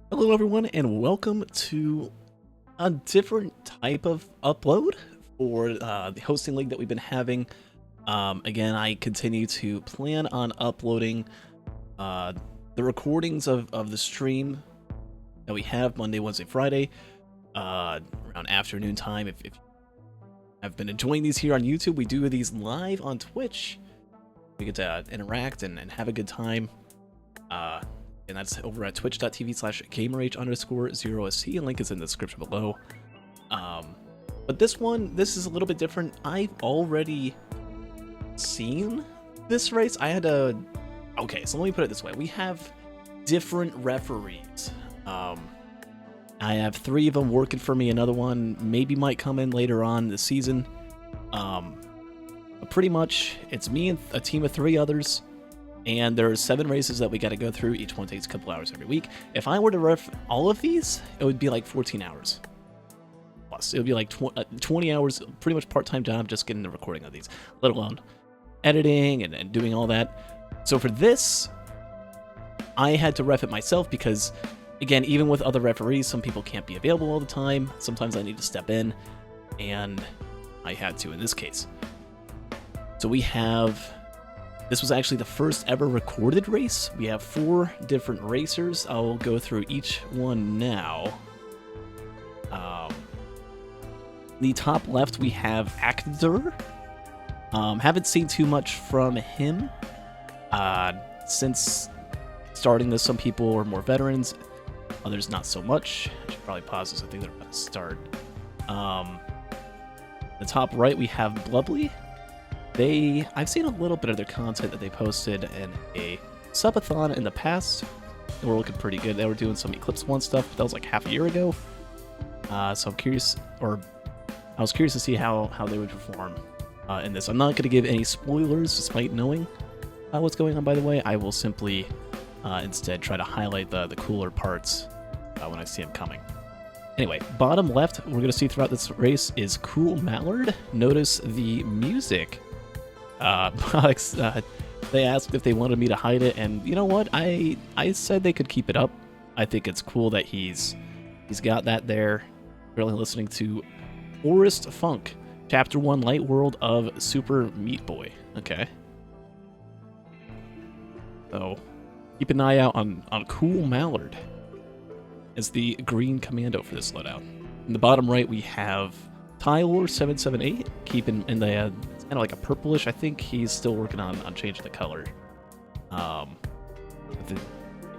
Hello everyone and welcome to a different type of upload for the hosting league that we've been having. Again, I continue to plan on uploading the recordings of the stream that we have Monday, Wednesday, Friday around afternoon time. If you have been enjoying these here on YouTube, we do these live on Twitch. We get to interact and have a good time. And that's over at twitch.tv/gamerh_0sc, and link is in the description below. But this is a little bit different. I've already seen this race. Okay, so let me put it this way. We have different referees. I have 3 of them working for me. Another one maybe might come in later on this season. But pretty much, it's me and a team of 3 others. And there are 7 races that we got to go through. Each one takes a couple hours every week. If I were to ref all of these, it would be like 14 hours. Plus, it would be like 20 hours, pretty much part-time job just getting the recording of these, let alone editing and doing all that. So for this, I had to ref it myself because, again, even with other referees, some people can't be available all the time. Sometimes I need to step in, and I had to in this case. So we have... This was actually the first ever recorded race. We have 4 different racers. I'll go through each one now. The top left, we have AKDRER. Haven't seen too much from him. Since starting this, some people are more veterans, others not so much. I should probably pause this. I think they're about to start. The top right, we have Blubbly. I've seen a little bit of their content that they posted in a subathon in the past. They were looking pretty good. They were doing some Eclipse 1 stuff, but that was like half a year ago. So I was curious to see how they would perform in this. I'm not going to give any spoilers despite knowing what's going on, by the way. I will simply instead try to highlight the cooler parts when I see them coming. Anyway, bottom left, we're going to see throughout this race is Cool Mallard. Notice the music. They asked if they wanted me to hide it, and you know what? I said they could keep it up. I think it's cool that he's got that there. Really listening to Forest Funk, Chapter 1, Light World of Super Meat Boy. Okay. So keep an eye out on Cool Mallard as the green commando for this loadout. In the bottom right, we have Tyler778. Keep in the it's kind of like a purplish. I think he's still working on changing the color. With the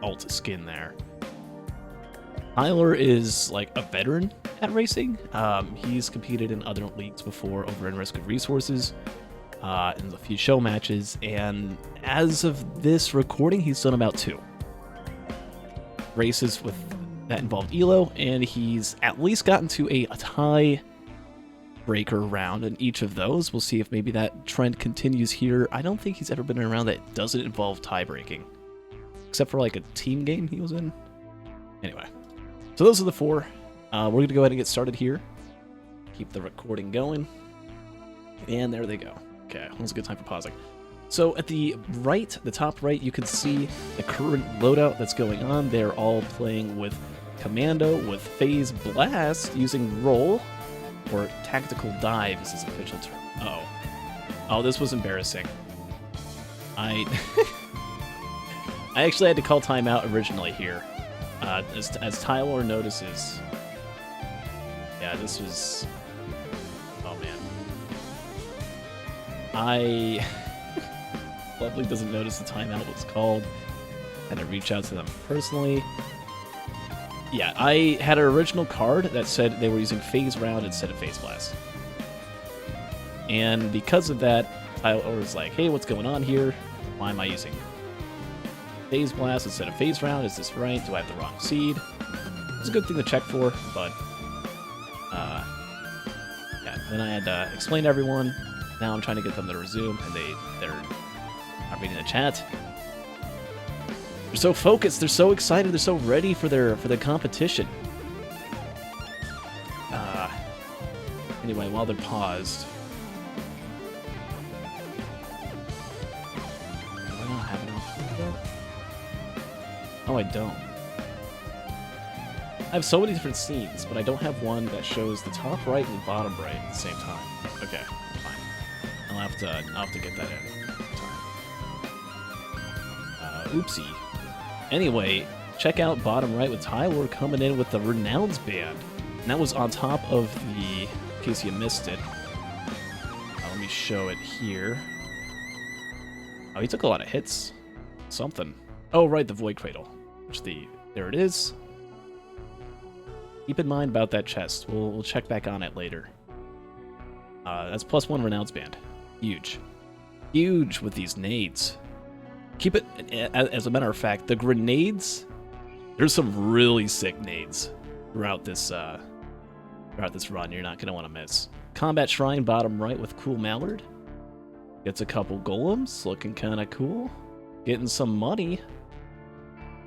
alt skin there. Tyler is like a veteran at racing. He's competed in other leagues before over in Risk of Resources, in a few show matches, and as of this recording, he's done about 2 races with that involved Elo, and he's at least gotten to a tie breaker round in each of those. We'll see if maybe that trend continues here. I don't think he's ever been in a round that doesn't involve tie breaking, except for like a team game he was in. Anyway, so those are the 4. We're going to go ahead and get started here. Keep the recording going. And there they go. Okay, that was a good time for pausing. So at the right, the top right, you can see the current loadout that's going on. They're all playing with Commando, with Phase Blast, using Roll, or Tactical Dive is his official term. Oh, this was embarrassing. I actually had to call timeout originally here. As Tyler notices. Yeah, this was... Oh, man. Blubbly doesn't notice the timeout was called. Had to reach out to them personally. Yeah, I had an original card that said they were using Phase Round instead of Phase Blast. And because of that, Tyler was like, hey, what's going on here? Why am I using Phase Blast instead of Phase Round? Is this right? Do I have the wrong seed? It's a good thing to check for, but... yeah, then I had to explain to everyone. Now I'm trying to get them to resume, and they're not reading the chat. They're so focused, they're so excited, they're so ready for their competition. Anyway, while they're paused, do I not have enough? Oh, I don't. I have so many different scenes, but I don't have one that shows the top right and bottom right at the same time. Okay, fine. I'll have to get that in. Oopsie. Anyway, check out bottom right with Tyler coming in with the Renowned Band. And that was on top of the, in case you missed it. Let me show it here. Oh, he took a lot of hits. Something. Oh, right, the Void Cradle. There it is. Keep in mind about that chest. We'll check back on it later. That's +1 Renowned Band. Huge. Huge with these nades. Keep it, as a matter of fact, the grenades, there's some really sick nades throughout this run you're not going to want to miss. Combat Shrine bottom right with Cool Mallard. Gets a couple golems, looking kind of cool. Getting some money.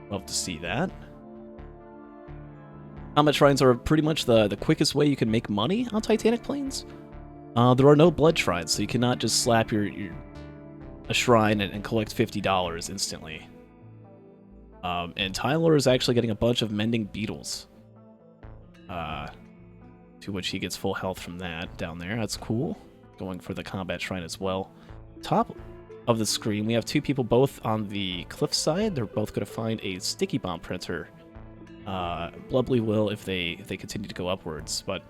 Love to see that. Combat Shrines are pretty much the quickest way you can make money on Titanic Plains. There are no blood shrines, so you cannot just slap a shrine and collect $50 instantly. And Tyler is actually getting a bunch of mending beetles. To which he gets full health from that down there. That's cool. Going for the combat shrine as well. Top of the screen, we have two people both on the cliff side. They're both going to find a sticky bomb printer. Blubbly will if they continue to go upwards, but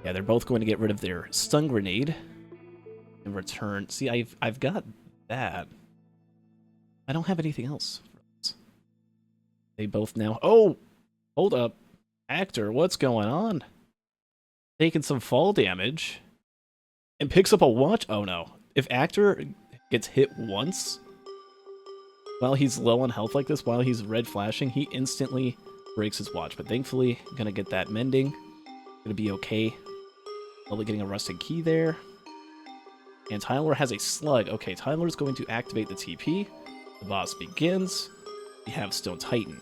yeah, they're both going to get rid of their stun grenade in return. See, I've got that. I don't have anything else. They both now. Oh, hold up, AKDRER, what's going on? Taking some fall damage and picks up a watch. Oh no! If AKDRER gets hit once while he's low on health like this, while he's red flashing, he instantly breaks his watch. But thankfully, gonna get that mending. Gonna be okay. Probably getting a rusted key there. And Tyler has a slug. Okay, Tyler's going to activate the TP. The boss begins. We have Stone Titan.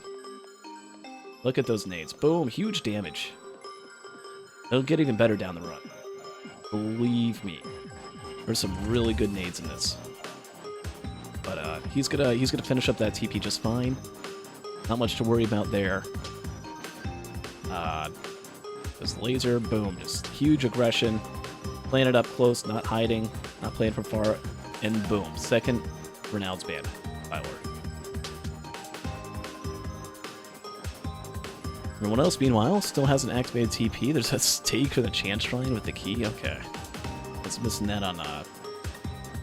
Look at those nades. Boom, huge damage. It'll get even better down the run. Believe me. There's some really good nades in this. But he's gonna finish up that TP just fine. Not much to worry about there. This laser, boom, just huge aggression. Playing it up close, not hiding, not playing from far, and boom, second Renowned Band. Tyler. Everyone else, meanwhile, still has an activated TP. There's a stake for the Chance Shrine with the key. Okay. It's missing that on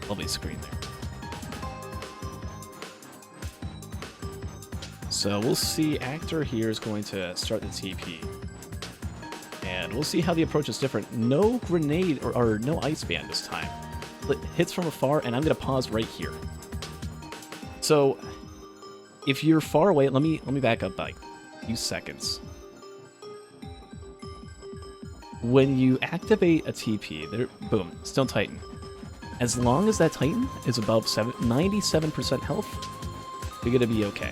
lovely screen there. So we'll see. AKDRER here is going to start the TP. And we'll see how the approach is different. No grenade or no ice band this time. It hits from afar, and I'm going to pause right here. So if you're far away, let me back up by a few seconds. When you activate a TP, there, boom, Stone Titan. As long as that Titan is above 97% health, you're going to be okay.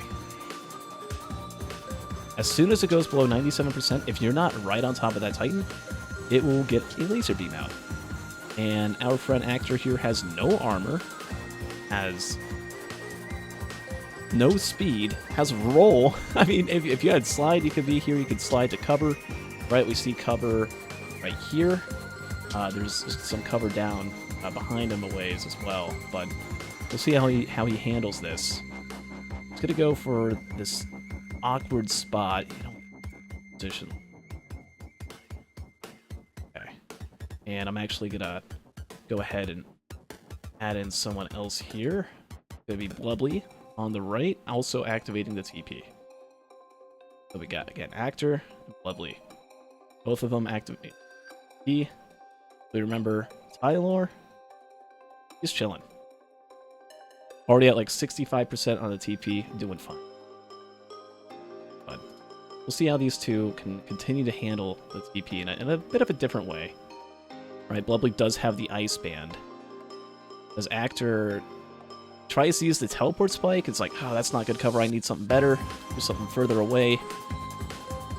As soon as it goes below 97%, if you're not right on top of that Titan, it will get a laser beam out. And our friend AKDRER here has no armor, has no speed, has roll. I mean, if you had slide, you could be here, you could slide to cover. Right, we see cover right here. There's some cover down behind him a ways as well, but we'll see how he handles this. He's gonna go for this awkward spot, position. Okay, and I'm actually gonna go ahead and add in someone else here. It's gonna be Blubbly on the right, also activating the TP. So we got again AKDRER and Blubbly. Both of them activate. We remember Tyler. He's chilling. Already at like 65% on the TP, doing fine. But we'll see how these two can continue to handle the TP in a bit of a different way. Right, Blubbly does have the ice band. As AKDRER tries to use the teleport spike, it's like, oh, that's not good cover. I need something better. Do something further away.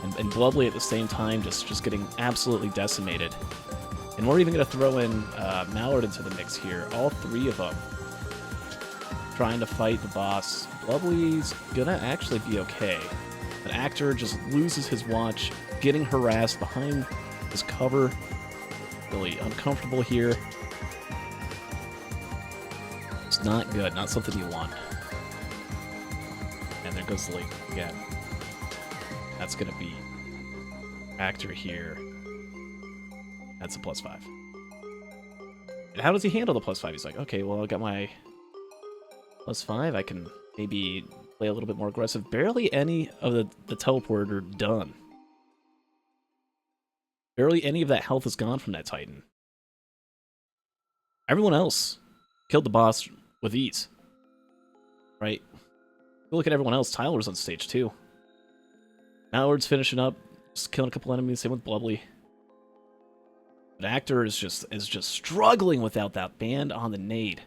And Blubbly at the same time just getting absolutely decimated. And we're even going to throw in Mallard into the mix here. All three of them trying to fight the boss. Blubbly's going to actually be okay. An actor just loses his watch, getting harassed behind his cover. Really uncomfortable here. It's not good, not something you want. And there goes the leak again. That's gonna be actor here. That's a +5. And how does he handle the +5? He's like, okay, well, I got my +5. I can maybe play a little bit more aggressive. Barely any of the teleporter done. Barely any of that health is gone from that Titan. Everyone else killed the boss with ease. Right? Look at everyone else. Tyler's on stage 2. Mallard's finishing up, just killing a couple enemies. Same with Blubbly. But actor is just struggling without that band on the nade.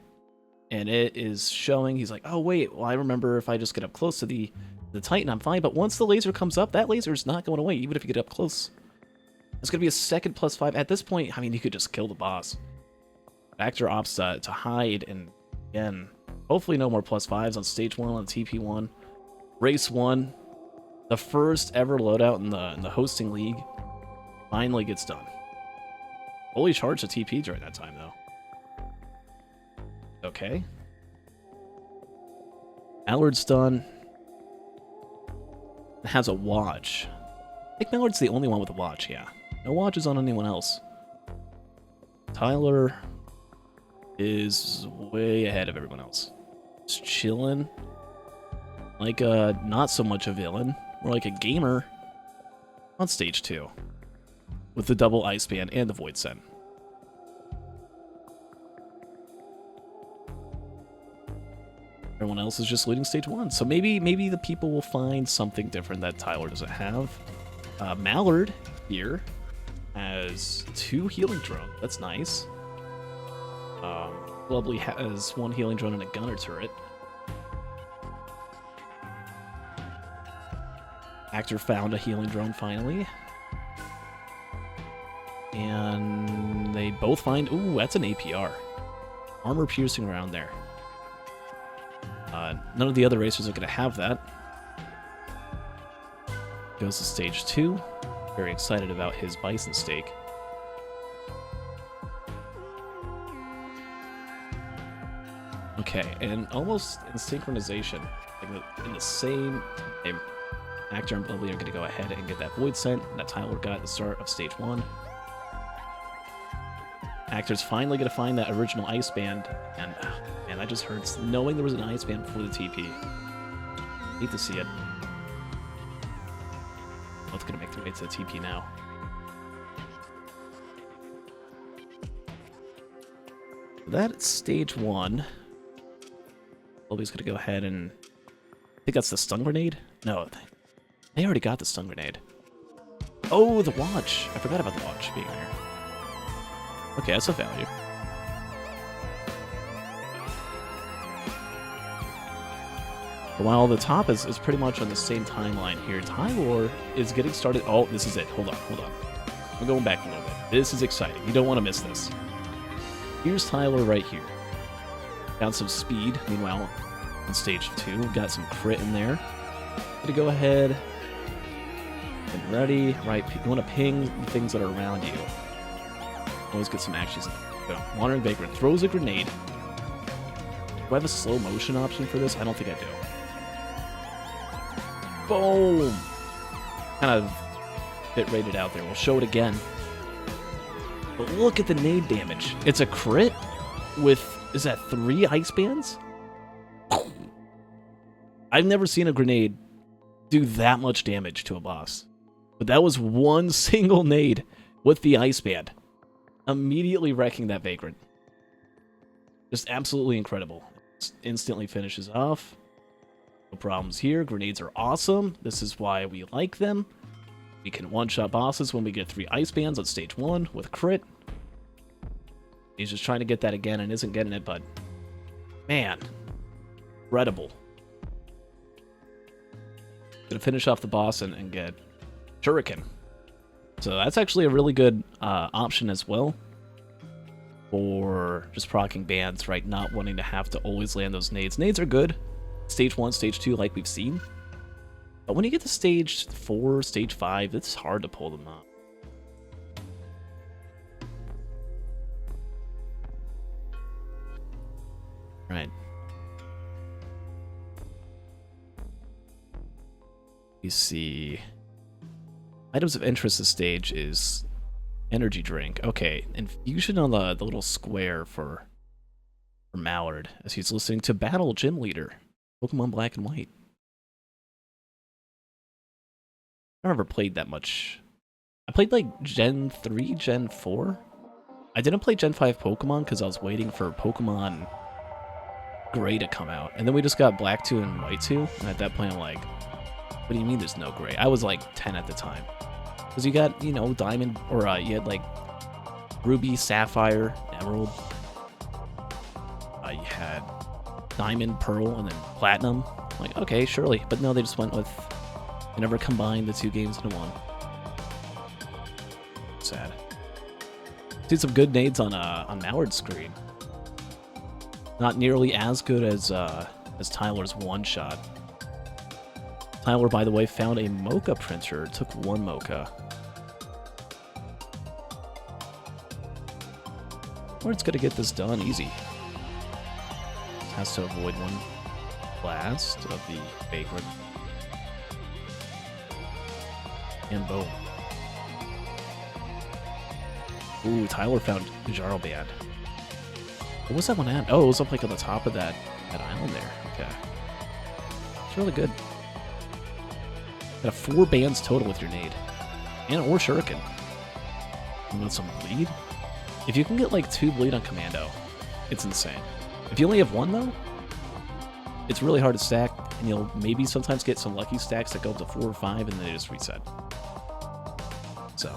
And it is showing. He's like, oh wait, well I remember if I just get up close to the Titan, I'm fine. But once the laser comes up, that laser is not going away, even if you get up close. It's going to be a second +5. At this point, I mean, you could just kill the boss. Actor opts to hide, and again, hopefully no more +5s on stage 1 on TP1. Race 1, the first ever loadout in the hosting league, finally gets done. Fully charged the TP during that time, though. Okay. Mallard's done. Has a watch. I think Mallard's the only one with a watch, yeah. No watches on anyone else. Tyler is way ahead of everyone else. Just chilling. Like not so much a villain. More like a gamer on stage 2. With the double ice band and the void send. Everyone else is just leading stage 1. So maybe the people will find something different that Tyler doesn't have. Mallard here has 2 healing drones. That's nice. Blubbly has 1 healing drone and a gunner turret. Actor found a healing drone finally. And they both find... Ooh, that's an APR. Armor piercing around there. None of the other racers are going to have that. Goes to stage 2. Very excited about his bison steak. Okay, and almost in synchronization, like in the same time, Actor and Blubbly are going to go ahead and get that void sent that Tyler got at the start of stage 1. Actor's finally going to find that original ice band, and man, that just hurts knowing there was an ice band before the TP. Hate to see it. What's going to make their way to the TP now? That's stage 1. Blubbly's going to go ahead and... I think that's the stun grenade? No, they already got the stun grenade. Oh, the watch! I forgot about the watch being there. Okay, that's a value. But while the top is pretty much on the same timeline here, Tyler is getting started. Oh, this is it. Hold on. I'm going back a little bit. This is exciting. You don't want to miss this. Here's Tyler right here. Got some speed. Meanwhile, on stage 2, got some crit in there. Gonna go ahead and ready. Right, you want to ping the things that are around you. Always get some actions. Go. Wandering Vagrant throws a grenade. Do I have a slow motion option for this? I don't think I do. Boom! Kind of bit rated out there. We'll show it again. But look at the nade damage. It's a crit with, is that 3 ice bands? I've never seen a grenade do that much damage to a boss. But that was 1 single nade with the ice band. Immediately wrecking that Vagrant. Just absolutely incredible. Just instantly finishes off. No problems here. Grenades are awesome. This is why we like them. We can one-shot bosses when we get 3 ice bands on stage 1 with crit. He's just trying to get that again and isn't getting it, but man, incredible. Gonna finish off the boss and get Shuriken. So that's actually a really good option as well for just proccing bands, right? Not wanting to have to always land those nades. Nades are good. Stage 1, stage 2, like we've seen. But when you get to stage 4, stage 5, it's hard to pull them up. Right. You see, items of interest this stage is energy drink. Okay, infusion on the little square for Mallard as he's listening to Battle Gym Leader, Pokemon Black and White. I never played that much. I played like Gen 3, Gen 4. I didn't play Gen 5 Pokemon because I was waiting for Pokemon Gray to come out. And then we just got Black 2 and White 2. And at that point I'm like, what do you mean there's no Gray? I was like 10 at the time. Because you got, you know, Diamond, or you had like Ruby, Sapphire, Emerald. You had Diamond, Pearl, and then Platinum. I'm like, okay, surely. But no, they just went with, they never combined the two games into one. Sad. See some good nades on Mallard's screen. Not nearly as good as Tyler's one-shot. Tyler, by the way, found a Mocha printer. It took one Mocha. It's gonna get this done easy. Has to avoid one blast of the Vagrant. And boom. Ooh, Tyler found Jarl Band. What was that one at? Oh, it was up like on the top of that island there. Okay. It's really good. Got 4 bands total with your nade. And or Shuriken. You want some bleed? If you can get like 2 bleed on Commando, it's insane. If you only have 1 though, it's really hard to stack, and you'll maybe sometimes get some lucky stacks that go up to 4 or 5 and then they just reset. So,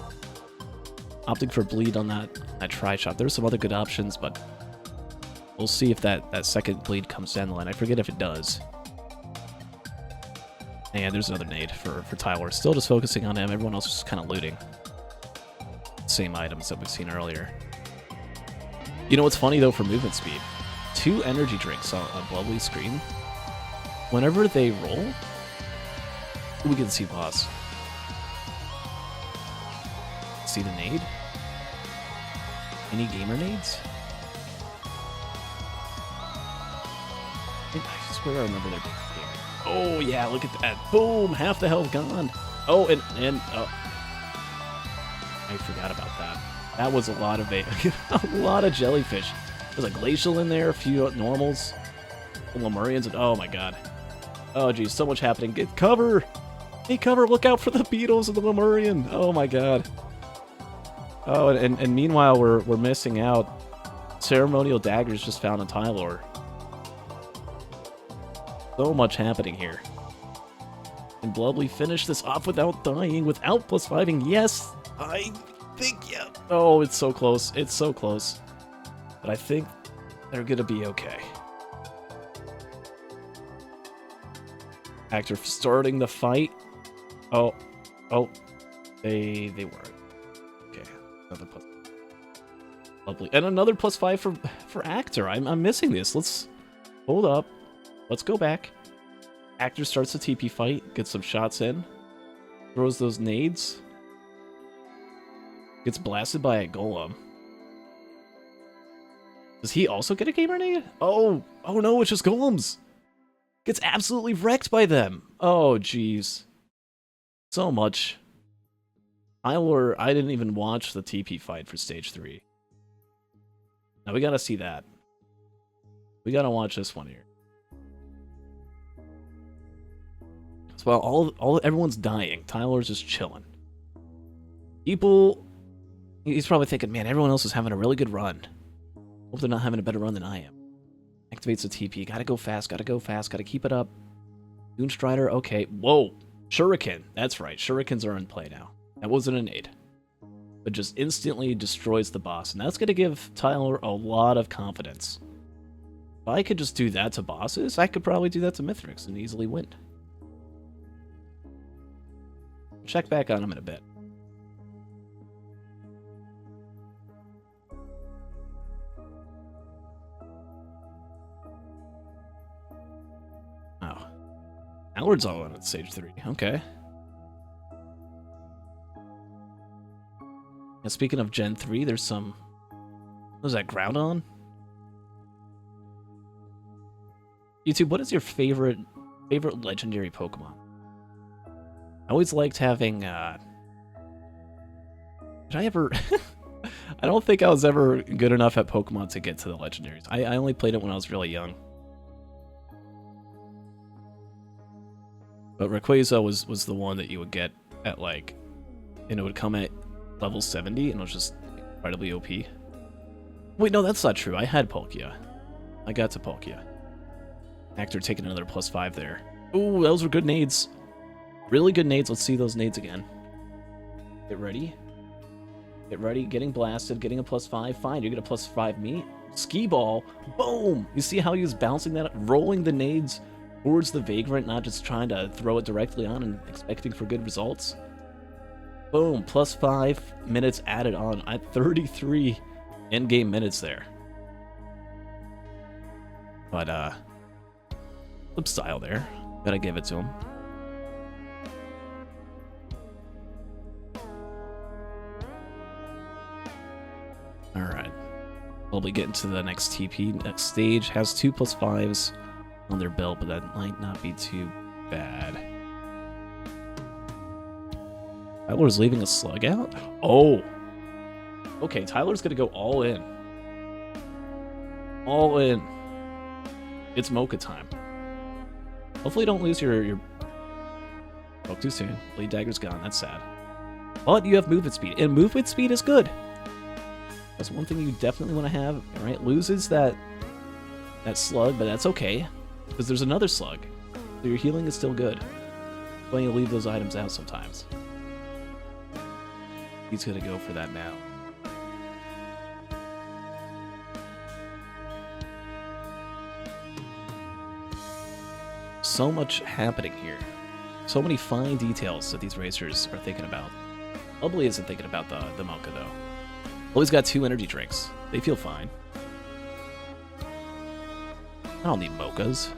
opting for bleed on that tri-shot. There's some other good options, but we'll see if that second bleed comes down the line. I forget if it does. And there's another nade for Tyler. Still just focusing on him. Everyone else is just kind of looting. Same items that we've seen earlier. You know what's funny, though, for movement speed? 2 energy drinks on Blubbly's screen. Whenever they roll, we can see boss. See the nade? Any gamer nades? I swear I remember there being a gamer. Oh, yeah, look at that. Boom! Half the health gone. Oh, and oh. I forgot about that. That was a lot of a lot of jellyfish. There's a glacial in there, a few normals, Lemurians, and oh my god. Oh geez, so much happening. Get cover! Hey, cover! Look out for the beetles and the Lemurian! Oh my god. Oh, and meanwhile we're missing out. Ceremonial daggers just found on Tylor. So much happening here. And Blubbly finished this off without dying, without +5ing. Yes, I think, yeah. Oh, it's so close. It's so close. But I think they're gonna be okay. Actor starting the fight. Oh, they weren't. Okay, another plus. Lovely, and another +5 for Actor. I'm missing this. Let's hold up. Let's go back. Actor starts the TP fight, gets some shots in, throws those nades, gets blasted by a golem. Does he also get a gamer nade? Oh no, it's just golems. Gets absolutely wrecked by them. Oh jeez, so much. I didn't even watch the TP fight for stage 3. Now we gotta see that. We gotta watch this one here. So while everyone's dying, Tyler's just chilling. He's probably thinking, man, everyone else is having a really good run. Hope they're not having a better run than I am. Activates the TP. Gotta go fast, gotta keep it up. Moonstrider, okay. Whoa, Shuriken. That's right, Shurikens are in play now. That wasn't a nade. But just instantly destroys the boss. And that's gonna give Tyler a lot of confidence. If I could just do that to bosses, I could probably do that to Mithrix and easily win. Check back on him in a bit. Oh. Mallard's all in at stage 3. Okay. And speaking of Gen 3, there's some... What was that, Groudon? YouTube, what is your favorite legendary Pokemon? I always liked having, Did I ever... I don't think I was ever good enough at Pokemon to get to the legendaries. I only played it when I was really young. But Rayquaza was the one that you would get at, like... And it would come at level 70, and it was just incredibly OP. Wait, no, that's not true. I had Palkia. I got to Palkia. Actor taking another +5 there. Ooh, those were good nades. Really good nades. Let's see those nades again. Get ready. Get ready. Getting blasted. Getting a +5. Fine, you get a +5 me. Ski ball. Boom! You see how he was bouncing that up? Rolling the nades towards the Vagrant, not just trying to throw it directly on and expecting for good results. Boom. +5 minutes added on. At 33 in-game minutes there. But, flip style there. Gotta give it to him. Alright. We'll be getting to the next TP. Next stage has 2 +5s on their belt, but that might not be too bad. Tyler's leaving a slug out? Oh! Okay, Tyler's gonna go all in. All in. It's Mocha time. Hopefully don't lose your... Spoke too soon. Blade Dagger's gone. That's sad. But you have movement speed, and movement speed is good. That's one thing you definitely want to have. Alright, loses that slug, but that's okay. Because there's another slug. So your healing is still good. But you leave those items out sometimes. He's gonna go for that now. So much happening here. So many fine details that these racers are thinking about. Blubbly isn't thinking about the Mocha, though. Blubbly's got 2 energy drinks. They feel fine. I don't need Mochas.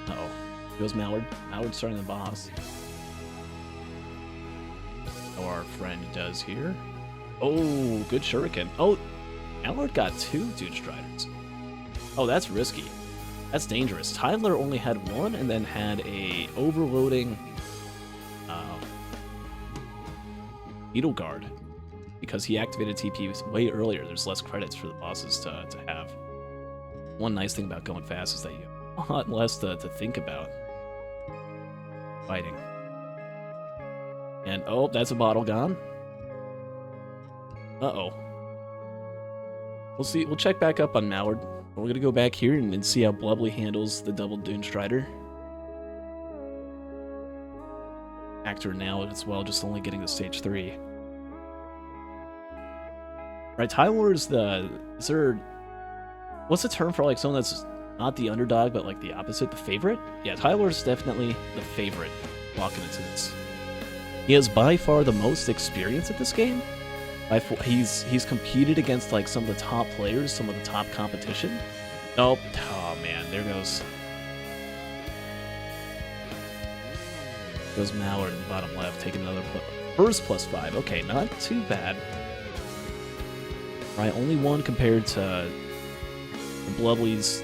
Uh-oh. Goes Mallard. Mallard's starting the boss. Oh, our friend does here. Oh, good shuriken. Oh, Mallard got 2 Dude Striders. Oh, that's risky. That's dangerous. Tyler only had 1 and then had a overloading Beetle Guard because he activated TP way earlier. There's less credits for the bosses to have. One nice thing about going fast is that you have a lot less to think about fighting. And oh, that's a bottle gone. Uh-oh. We'll see. We'll check back up on Mallard. We're gonna go back here and see how Blubbly handles the double Dune Strider. Actor now as well, just only getting to stage 3. Right, Tyler is is there... What's the term for like someone that's not the underdog, but like the opposite, the favorite? Yeah, Tyler's definitely the favorite walking into this. He has by far the most experience at this game. He's competed against like some of the top players, some of the top competition. Nope. Oh man, there goes Mallard in the bottom left, taking another first +5. Okay, not too bad. Right, only 1 compared to Blubbly's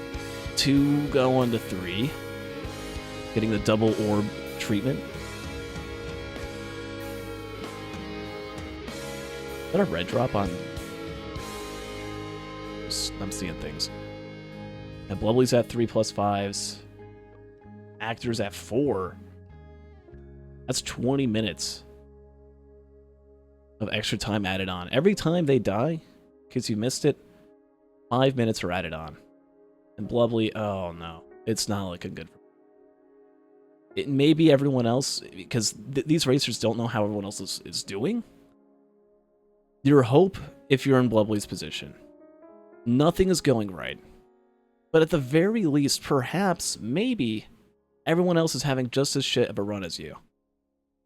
2 going to 3. Getting the double orb treatment. Is that a red drop on... I'm seeing things. And Blubbly's at 3 +5s. Actor's at 4. That's 20 minutes of extra time added on. Every time they die, because you missed it, 5 minutes are added on. And Blubbly, oh no, it's not looking good. It may be everyone else, because these racers don't know how everyone else is doing. Your hope, if you're in Blubbly's position, nothing is going right. But at the very least, perhaps, maybe, everyone else is having just as shit of a run as you.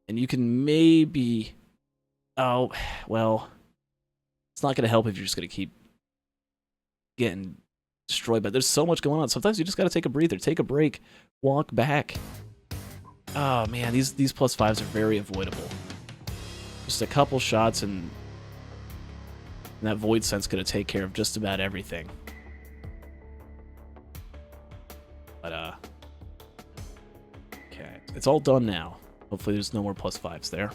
And you can maybe... Oh, well... It's not going to help if you're just going to keep getting destroyed, but there's so much going on. Sometimes you just gotta take a breather, take a break, walk back. Oh man, these +5s are very avoidable. Just a couple shots and that Void Sense gonna take care of just about everything. But okay, it's all done now. Hopefully there's no more +5s there.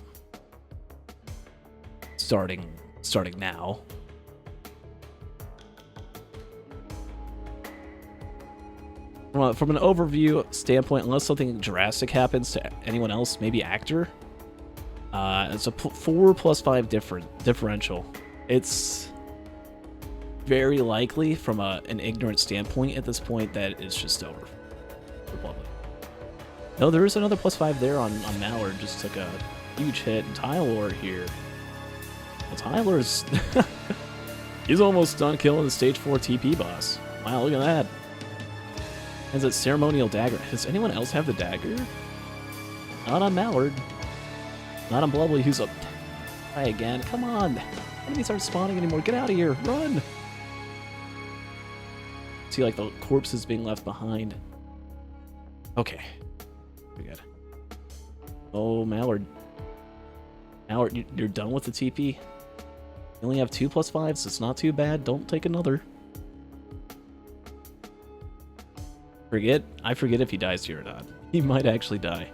Starting now. From an overview standpoint, unless something drastic happens to anyone else, maybe AKDRER, it's a 4 +5 differential. It's very likely, from an ignorant standpoint at this point, that it's just over for Blubbly. No, there is another +5 there on Mallard. Just took a huge hit. And TYLOR here. Well, Tyler's... he's almost done killing the stage 4 TP boss. Wow, look at that. Has that ceremonial dagger. Does anyone else have the dagger? Not on Mallard. Not on Blubbly, who's up. Try again. Come on. Enemies aren't spawning anymore. Get out of here. Run. See, like, the corpses being left behind. Okay. Pretty good. Oh, Mallard. Mallard, you're done with the TP? You only have 2 +5s, so it's not too bad. Don't take another. I forget if he dies here or not. He might actually die.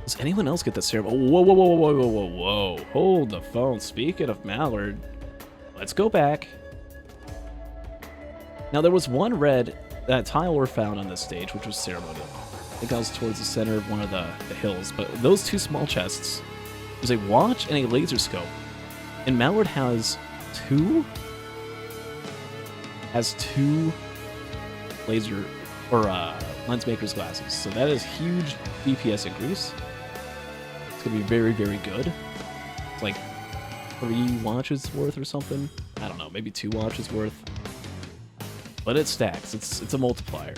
Does anyone else get the serum? Oh, whoa, whoa, whoa, whoa, whoa, whoa, whoa. Hold the phone. Speaking of Mallard, let's go back. Now, there was one red that TYLOR found on this stage, which was ceremonial. I think I was towards the center of one of the hills, but those 2 small chests, there's a watch and a laser scope, and Mallard has two laser or lens maker's glasses, so that is huge DPS increase. It's gonna be very, very good. It's like 3 watches worth or something. I don't know, maybe 2 watches worth, but it stacks. It's a multiplier.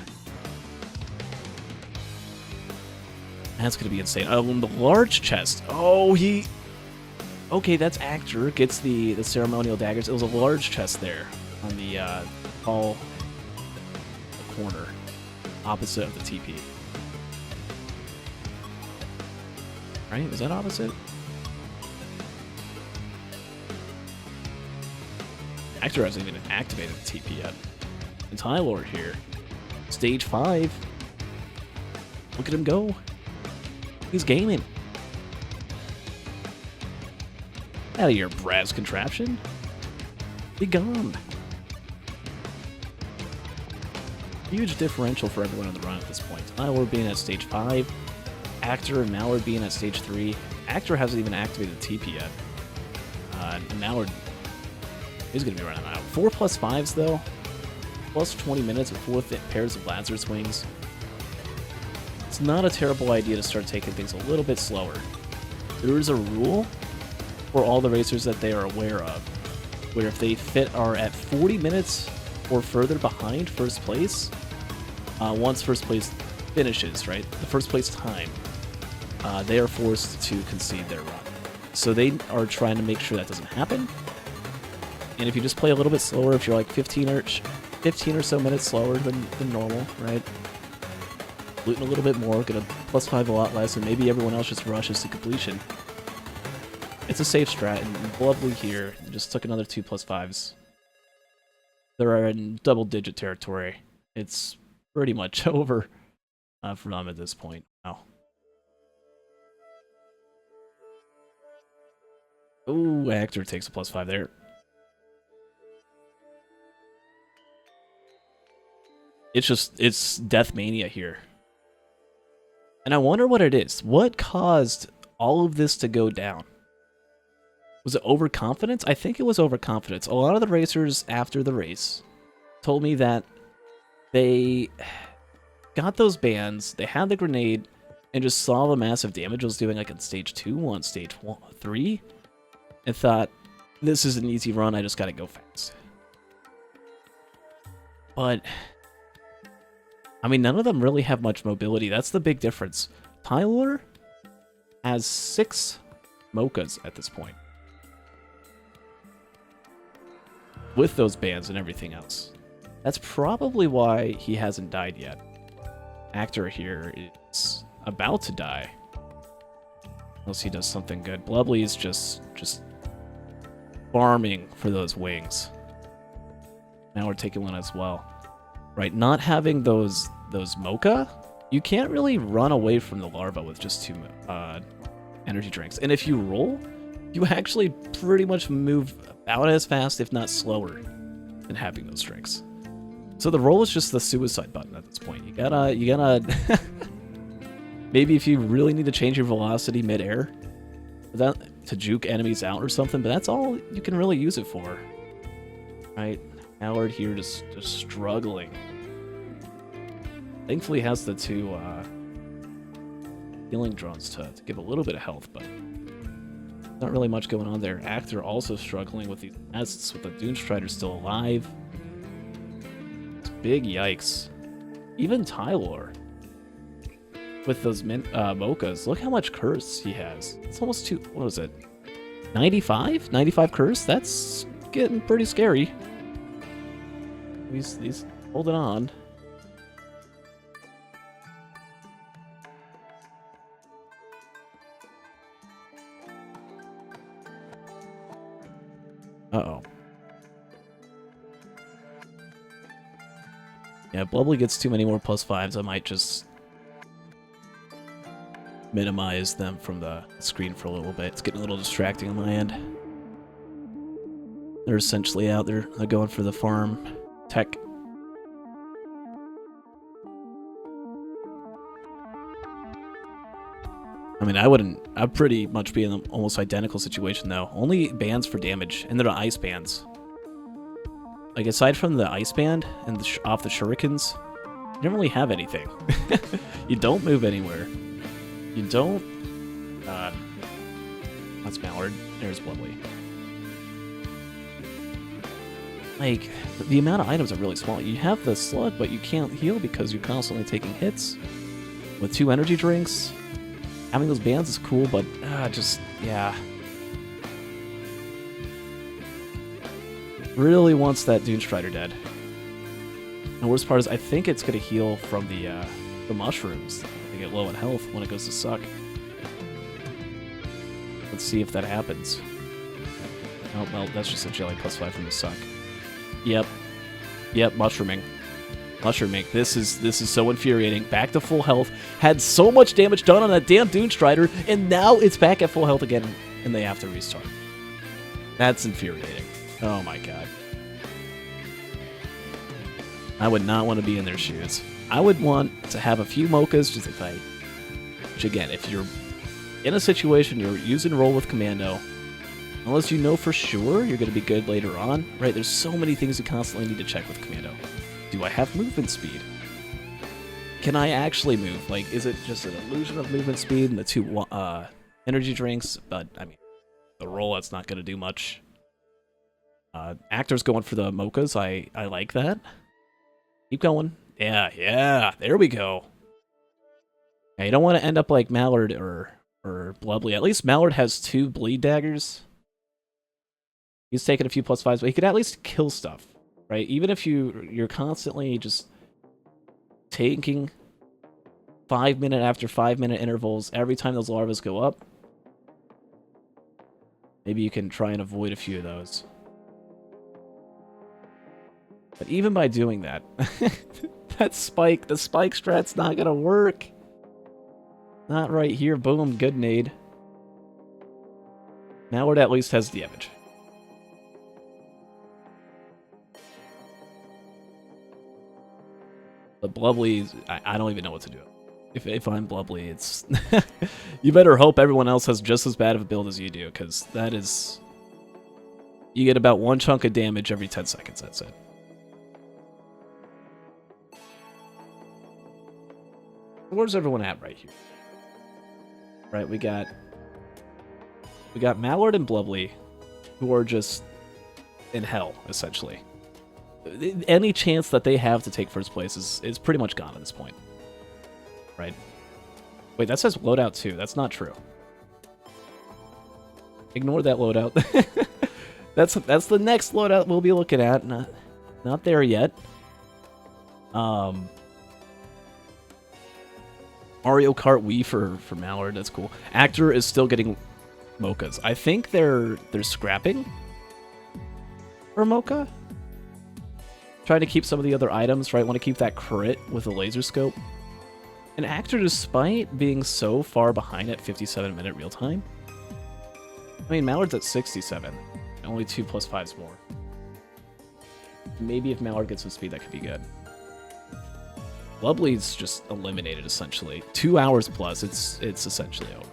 That's gonna be insane. Oh, the large chest. Oh, okay, that's AKDRER. Gets the ceremonial daggers. It was a large chest there on the tall corner, opposite of the TP. Right? Was that opposite? AKDRER hasn't even activated the TP yet. And TYLOR here. Stage 5. Look at him go. He's gaming. Out of your brass contraption. Be gone. Huge differential for everyone on the run at this point. TYLOR being at stage 5. AKDRER and Mallard being at stage 3. AKDRER hasn't even activated the TP yet. And Mallard is going to be running out. 4 +5s though. Plus 20 minutes with 4 pairs of Lazarus wings. It's not a terrible idea to start taking things a little bit slower. There is a rule for all the racers that they are aware of, where if they are at 40 minutes or further behind first place, once first place finishes, right, the first place time, they are forced to concede their run. So they are trying to make sure that doesn't happen. And if you just play a little bit slower, if you're like 15 or so minutes slower than normal, right? Looting a little bit more, gonna +5 a lot less, and maybe everyone else just rushes to completion. It's a safe strat, and Blubbly here just took another 2 +5s. They're in double-digit territory. It's pretty much over for them at this point. Wow. Ooh, AKDRER takes a +5 there. It's Death Mania here. And I wonder what it is. What caused all of this to go down? Was it overconfidence? I think it was overconfidence. A lot of the racers after the race told me that they got those bans, they had the grenade, and just saw the massive damage it was doing like on stage 2, on stage 3, and thought, this is an easy run, I just gotta go fast. But I mean, none of them really have much mobility. That's the big difference. Tyler has 6 mochas at this point. With those bands and everything else. That's probably why he hasn't died yet. AKDRER here is about to die. Unless he does something good. Blubbly is just farming for those wings. Now we're taking one as well. Right, not having those mocha, you can't really run away from the larva with just 2 energy drinks. And if you roll, you actually pretty much move about as fast, if not slower, than having those drinks. So the roll is just the suicide button at this point. You gotta maybe if you really need to change your velocity mid-air to juke enemies out or something, but that's all you can really use it for. Right? Howard here just struggling. Thankfully has the 2 healing drones to give a little bit of health, but not really much going on there. AKDRER also struggling with these nests with the Doomstrider still alive. It's big yikes. Even Tyler with those mochas. Look how much curse he has. It's almost what was it? 95? 95 curse? That's getting pretty scary. He's holding on. Uh-oh. Yeah, Blubbly gets too many more +5s. I might just minimize them from the screen for a little bit. It's getting a little distracting on my end. They're essentially out there. They're going for the farm tech. I mean, I'd pretty much be in an almost identical situation, though. Only bands for damage, and they're ice bands. Like, aside from the ice band and off the shurikens, you don't really have anything. You don't move anywhere. You don't... that's Mallard. There's Blubbly. Like, the amount of items are really small. You have the slug, but you can't heal because you're constantly taking hits. With 2 energy drinks... Having those bands is cool, but yeah. Really wants that Doomstrider dead. And the worst part is I think it's going to heal from the mushrooms. They get low in health when it goes to suck. Let's see if that happens. Oh, well, that's just a jelly +5 from the suck. Yep, mushrooming. Mushrooming. This is so infuriating. Back to full health. Had so much damage done on that damn Doomstrider, and now it's back at full health again, and they have to restart. That's infuriating. Oh my god. I would not want to be in their shoes. I would want to have a few mochas, just if I... Which again, if you're in a situation you're using roll with commando, unless you know for sure you're going to be good later on, right? There's so many things you constantly need to check with commando. Do I have movement speed? Can I actually move? Like, is it just an illusion of movement speed and the 2 energy drinks? But, I mean, the roll, that's not going to do much. AKDRER's going for the mochas. I like that. Keep going. Yeah, there we go. Yeah, you don't want to end up like Mallard or Blubbly. At least Mallard has 2 bleed daggers. He's taking a few +5s, but he could at least kill stuff. Right, even if you're constantly just taking 5-minute after 5-minute intervals every time those larvas go up, maybe you can try and avoid a few of those. But even by doing that, the spike strat's not gonna work. Not right here. Boom, good nade. Mallard at least has the image. The Blubbly, I don't even know what to do. If I'm Blubbly, it's... You better hope everyone else has just as bad of a build as you do, because that is... You get about 1 chunk of damage every 10 seconds, that's it. Where's everyone at right here? Right, we got Mallard and Blubbly, who are just in hell, essentially. Any chance that they have to take first place is pretty much gone at this point. Right? Wait, that says loadout too. That's not true. Ignore that loadout. That's the next loadout we'll be looking at. Not there yet. Mario Kart Wii for Mallard. That's cool. AKDRER is still getting mochas. I think they're scrapping for mocha. Trying to keep some of the other items, right? Want to keep that crit with a laser scope. And AKDRER, despite being so far behind at 57-minute real time. I mean, Mallard's at 67. Only 2 plus 5s more. Maybe if Mallard gets some speed, that could be good. Blubbly's just eliminated, essentially. 2 hours plus, it's essentially over.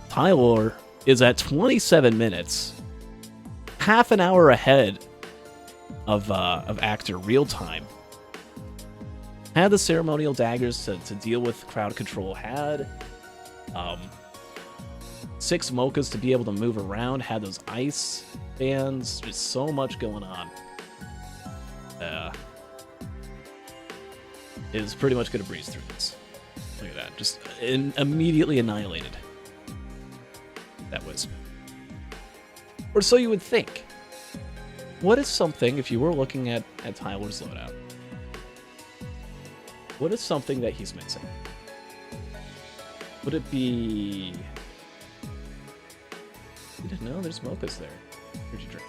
Tyler is at 27 minutes. Half an hour ahead of AKDRER real time. Had the ceremonial daggers to deal with crowd control. Had 6 mochas to be able to move around. Had those ice bands. Just so much going on. Is pretty much going to breeze through this. Look at that. Just immediately annihilated. That was. Or so you would think. What is something, if you were looking at Tyler's loadout, what is something that he's missing? Would it be... You didn't know there's mochas there. Here's your drink.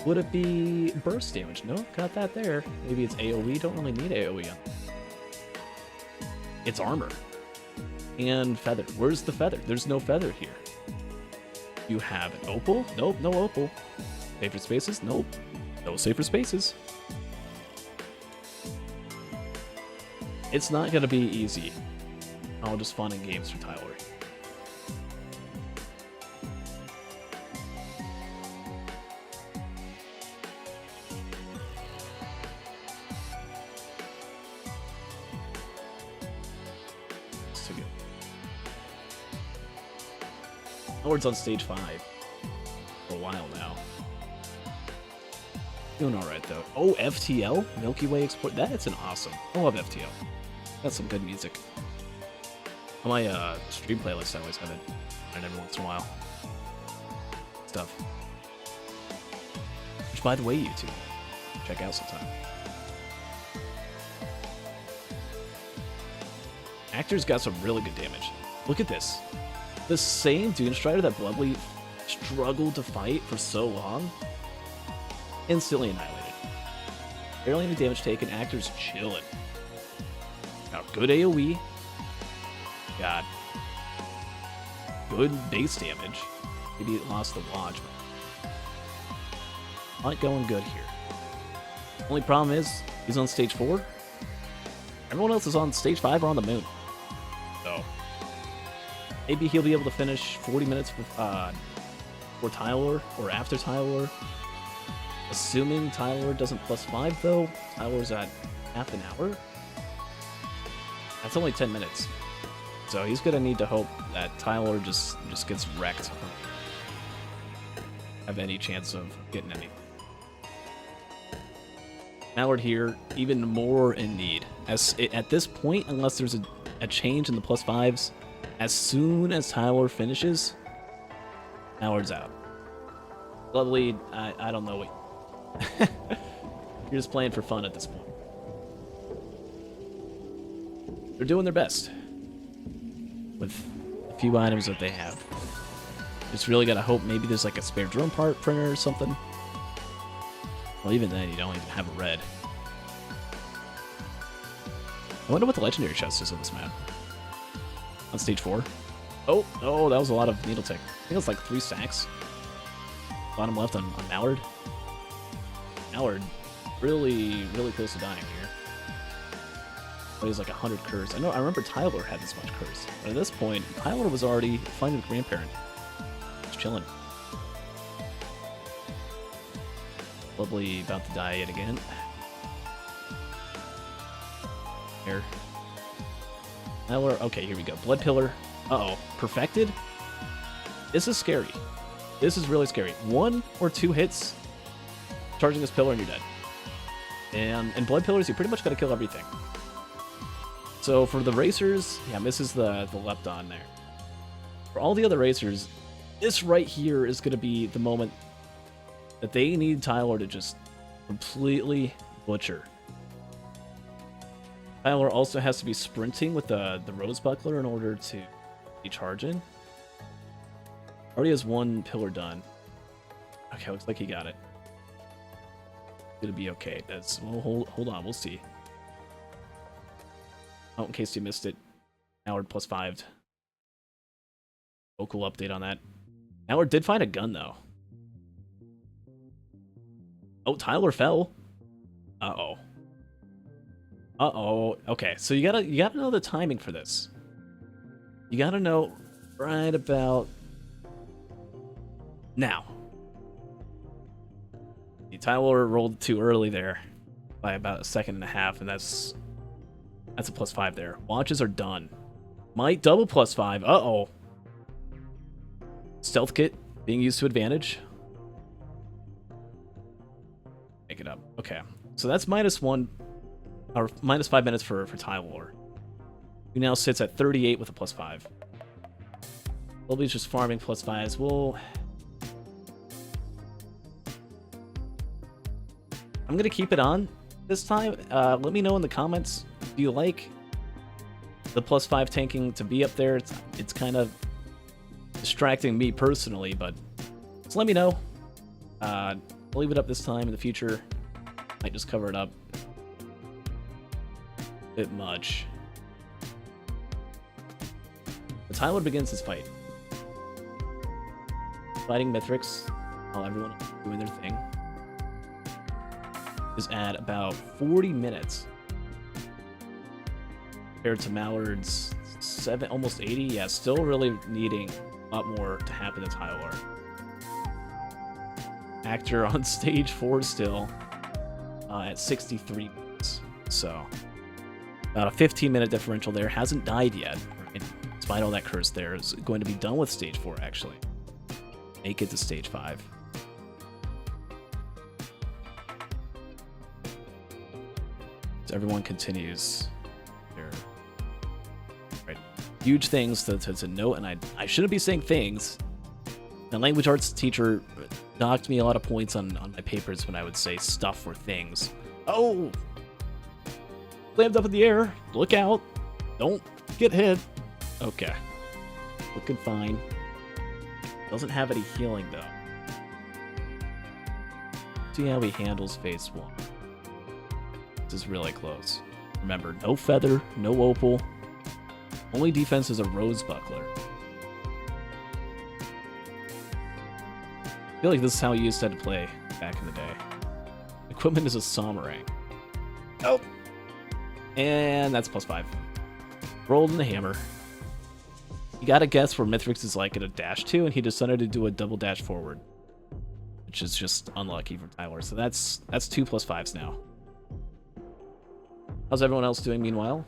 Would it be burst damage? No, got that there. Maybe it's AoE. Don't really need AoE on. It's armor. And feather. Where's the feather? There's no feather here. You have an opal? Nope, no opal. Safer spaces? Nope. No safer spaces. It's not going to be easy. All just fun and games for Tyler. Howard's on stage 5 for a while now. Doing alright though. Oh, FTL? Milky Way Export. That's an awesome. I love FTL. That's some good music. On my stream playlist, I always have it and every once in a while. Stuff. Which, by the way, YouTube, check out sometime. AKDRER's got some really good damage. Look at this. The same Dune Strider that Blubbly struggled to fight for so long, instantly annihilated. Barely any damage taken. AKDRER's chilling. Got good AoE. Got good base damage. Maybe it lost the watch, but not going good here. Only problem is he's on stage 4. Everyone else is on stage 5 or on the moon. So maybe he'll be able to finish 40 minutes before Tyler or after Tyler. Assuming Tyler doesn't +5 though. Tyler's at half an hour. That's only 10 minutes. So he's gonna need to hope that Tyler just gets wrecked. Have any chance of getting any. Mallard here, even more in need. At this point, unless there's a change in the +5s, as soon as Tyler finishes, Mallard's out. Blubbly, I don't know. You're just playing for fun at this point. They're doing their best with a few items that they have. Just really gotta hope maybe there's like a spare drone part printer or something. Well, even then, you don't even have a red. I wonder what the legendary chest is on this map. On stage 4. Oh, that was a lot of needle tick. I think it's like 3 stacks. Bottom left on Mallard. Mallard, really, really close to dying here. But he's like 100 curs. I remember Tyler had this much curs. But at this point, Tyler was already fighting with Grandparent. Just chilling. Blubbly about to die yet again. Here. Tyler, okay, here we go. Blood Pillar. Uh-oh. Perfected? This is scary. This is really scary. 1 or 2 hits, charging this pillar and you're dead. And Blood Pillars, you pretty much gotta kill everything. So for the racers, yeah, misses the Lepton there. For all the other racers, this right here is going to be the moment that they need Tyler to just completely butcher. Tyler also has to be sprinting with the Rose Buckler in order to be charging. Already has one pillar done. Okay, looks like he got it. Gonna be okay. That's well, hold on, we'll see. Oh, in case you missed it, Howard +5'd. Vocal update on that. Howard did find a gun though. Oh, Tyler fell. Uh-oh. Uh-oh. Okay, so you gotta know the timing for this. You gotta know right about now. Tyler rolled too early there by about a second and a half, and that's a +5 there. Watches are done. Might double +5. Uh-oh. Stealth kit being used to advantage. Make it up. Okay. So that's -1 or -5 minutes for Tyler. He now sits at 38 with a +5. Blubbly's just farming +5s. Well, I'm gonna keep it on this time. Let me know in the comments. Do you like the +5 tanking to be up there? It's kind of distracting me personally, but just let me know. I'll leave it up this time. In the future, might just cover it up a bit much. But Tyler begins his fight. Fighting Mithrix while everyone is doing their thing. Is at about 40 minutes. Compared to Mallard's almost 80. Yeah, still really needing a lot more to happen to Tyler. AKDRER on stage 4 still at 63 minutes. So about a 15-minute differential there. Hasn't died yet. Right? Despite all that curse there, is going to be done with stage 4 actually. Make it to stage 5. So everyone continues their right. Huge things to note, and I shouldn't be saying things. My language arts teacher knocked me a lot of points on my papers when I would say stuff or things. Oh! Slammed up in the air. Look out. Don't get hit. Okay. Looking fine. Doesn't have any healing, though. See how he handles phase 1. This is really close. Remember, no feather, no opal. Only defense is a Rose Buckler. I feel like this is how you used to have to play back in the day. Equipment is a Somerang. Oh! And that's +5. Rolled in the hammer. You gotta guess where Mithrix is like at a dash to, and he decided to do a double dash forward. Which is just unlucky for Tyler. So that's 2 +5s now. How's everyone else doing meanwhile?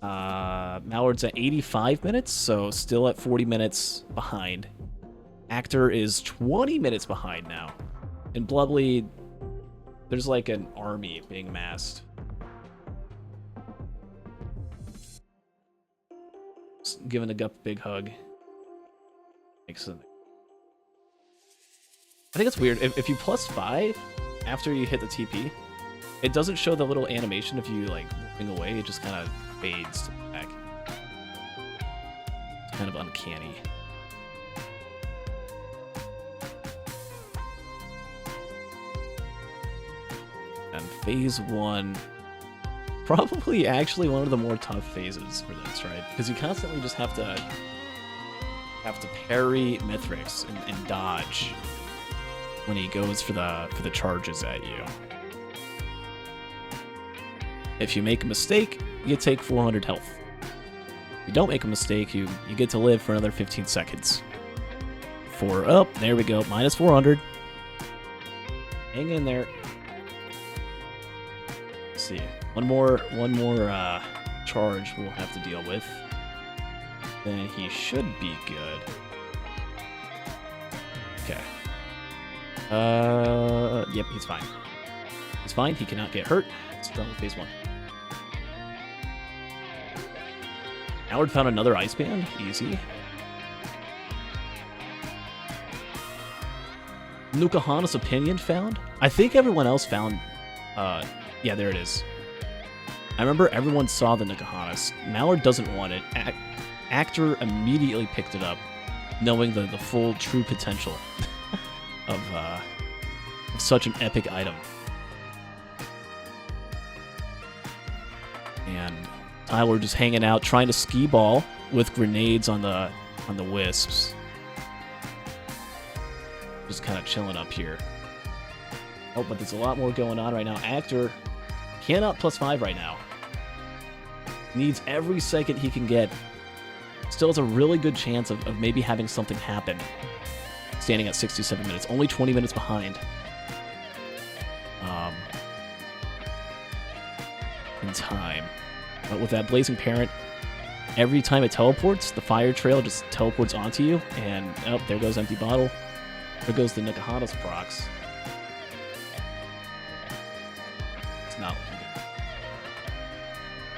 Mallard's at 85 minutes, so still at 40 minutes behind. AKDRER is 20 minutes behind now. And Blubbly, there's like an army being massed. Just giving the Gup a big hug. Makes it. I think it's weird. If you +5 after you hit the TP, it doesn't show the little animation of you like moving away. It just kind of fades back. It's kind of uncanny. And phase 1, probably actually one of the more tough phases for this, right? Because you constantly just have to parry Mithrix and dodge when he goes for the charges at you. If you make a mistake, you take 400 health. If you don't make a mistake, you get to live for another 15 seconds. 4 up, there we go, -400. Hang in there. Let's see, one more charge we'll have to deal with. Then he should be good. Okay. Yep, he's fine. He's fine, he cannot get hurt. Let's start with phase 1. Howard found another ice band. Easy. Nukahana's opinion found? I think everyone else found... yeah, there it is. I remember everyone saw the Nukahana's. Mallard doesn't want it. AKDRER immediately picked it up, knowing the full true potential of such an epic item. And Tyler just hanging out, trying to skee ball with grenades on the wisps. Just kind of chilling up here. Oh, but there's a lot more going on right now. AKDRER cannot +5 right now. Needs every second he can get. Still has a really good chance of maybe having something happen. Standing at 67 minutes. Only 20 minutes behind. In time. But with that Blazing Parent, every time it teleports, the fire trail just teleports onto you. And, oh, there goes Empty Bottle. There goes the Nukahana's procs. It's not looking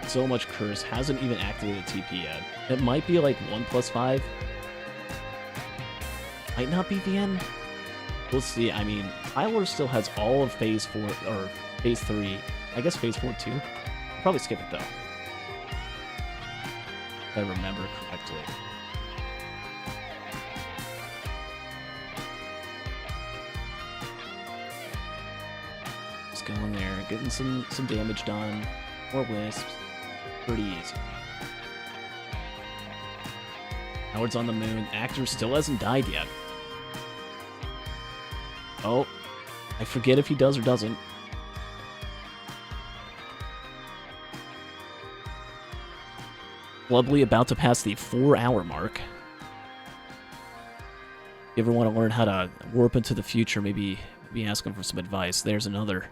good. So much curse. Hasn't even activated TP yet. It might be like 1+5. Might not be the end. We'll see. I mean, Tyler still has all of Phase 4, or Phase 3. I guess Phase 4 too. I'll probably skip it though. If I remember correctly. Just going there, getting some damage done. More wisps. Pretty easy. Howard's on the moon. AKDRER still hasn't died yet. Oh, I forget if he does or doesn't. Blubbly about to pass the 4-hour mark. If you ever want to learn how to warp into the future, maybe ask him for some advice. There's another.